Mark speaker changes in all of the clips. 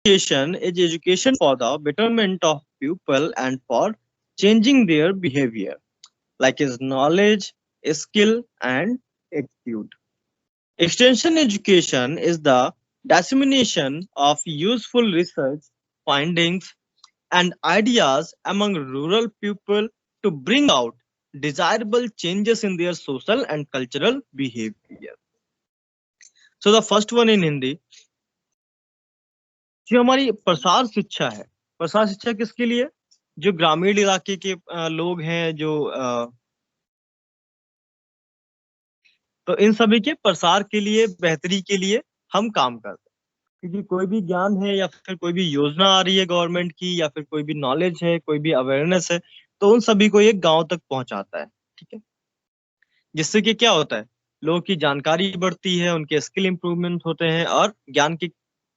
Speaker 1: Education is education for the betterment of people and for changing their behavior, like is knowledge, skill, and attitude. Extension education is the dissemination of useful research findings and ideas among rural people to bring out desirable changes in their social and cultural behavior. So the first one in Hindi, जो हमारी प्रसार शिक्षा है, प्रसार शिक्षा किसके लिए? जो ग्रामीण इलाके के लोग हैं, जो तो इन सभी के प्रसार के लिए, बेहतरी के लिए हम काम करते हैं। क्योंकि कोई भी ज्ञान है या फिर कोई भी योजना आ रही है गवर्नमेंट की, या फिर कोई भी नॉलेज है, कोई भी अवेयरनेस है, तो उन सभी को ये गांव तक पहुंचाता है। ठीक है, जिससे कि क्या होता है, लोगों की जानकारी बढ़ती है, उनके स्किल इंप्रूवमेंट होते हैं, और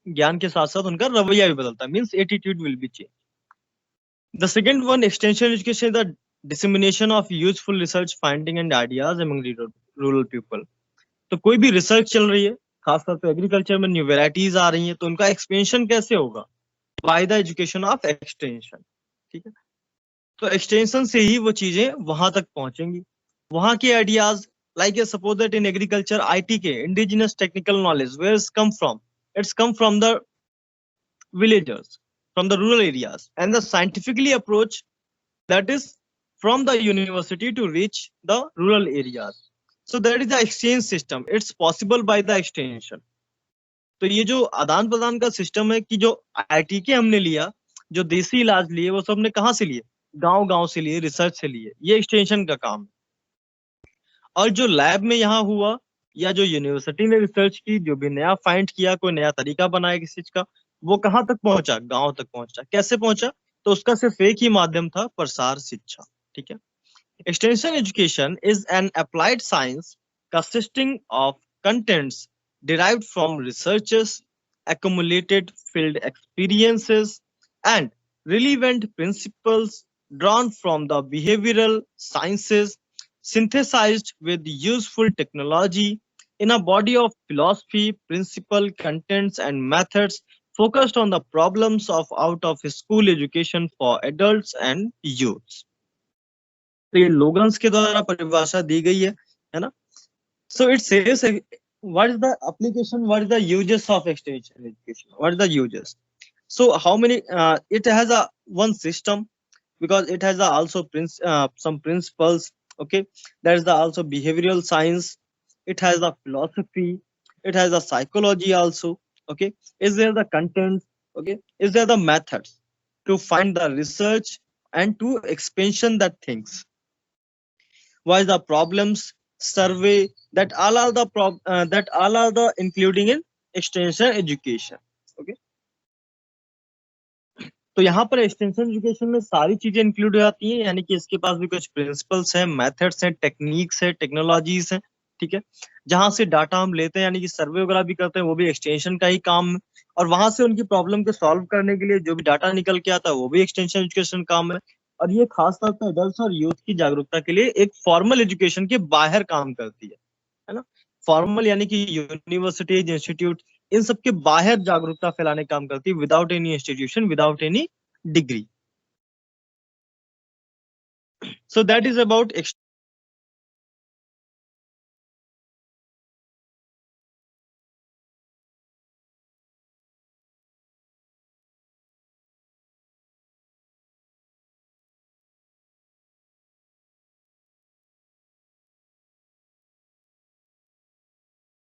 Speaker 1: ज्ञान के साथ साथ उनका रवैया भी बदलता है, means attitude will be change. The second one, extension education, the dissemination of useful research finding and ideas among rural people. तो कोई भी रिसर्च चल रही है, खासतौर पे एग्रीकल्चर में न्यू वेराइटीज आ रही हैं, तो उनका एक्सपेंशन कैसे होगा? By the education of extension. ठीक है, तो एक्सटेंशन से ही वो चीजें वहां तक पहुंचेंगी। वहां के ideas, like suppose that in agriculture IT के indigenous technical knowledge, where it's come from? It's come from the villagers, from the rural areas, and the scientifically approach that is from the university to reach the rural areas. So that is the exchange system. It's possible by the extension. तो ये जो आदान प्रदान का system है, कि जो IT के हमने लिया, जो देसी इलाज लिए, वो सब ने कहाँ से लिए? गांव गांव से लिए, रिसर्च से लिए। ये एक्सटेंशन का काम है। और जो लैब में यहाँ हुआ, या जो यूनिवर्सिटी ने रिसर्च की, जो भी नया फाइंड किया, कोई नया तरीका बनाया किसी चीज का, वो कहाँ तक पहुंचा? गांव तक पहुंचा। कैसे पहुंचा? तो उसका सिर्फ एक ही माध्यम था, प्रसार शिक्षा। ठीक है, extension education is an applied science consisting of contents derived from researches, accumulated field experiences, and relevant principles drawn from the behavioral sciences, synthesized with useful technology in a body of philosophy, principle, contents, and methods focused on the problems of out of school education for adults and youths. तो ये लोगन्स के द्वारा परिभाषा दी गई है ना? So it says, what is the application? What is the uses of extension education? What is the uses? So how many? It has a one system, because it has a also some principles. Okay, there is the also behavioral science. It has the philosophy. It has the psychology also. Okay, is there the content? Okay, is there the methods to find the research and to expansion that things? What is the problems survey? That all are the that all are the including in extension education. Okay, तो यहाँ पर extension education में सारी चीजें include हो जाती हैं, यानी कि इसके पास भी कुछ प्रिंसिपल्स हैं, मेथड्स हैं, टेक्निक्स हैं, टेक्नोलॉजीज हैं। ठीक है, जहां से डाटा हम लेते हैं, यानी कि सर्वे वगैरह भी करते हैं, वो भी एक्सटेंशन का ही काम है। और वहां से उनकी प्रॉब्लम को सॉल्व करने के लिए जो भी डाटा निकल के आता है, वो भी एक्सटेंशन एजुकेशन काम है। और ये खासतौर पर एडल्ट और यूथ की जागरूकता के लिए एक फॉर्मल एजुकेशन के बाहर काम करती है ना? फॉर्मल यानी कि यूनिवर्सिटीज, इंस्टीट्यूट, इन सब के बाहर जागरूकता फैलाने का काम करती है, without any institution, without any degree. So that is about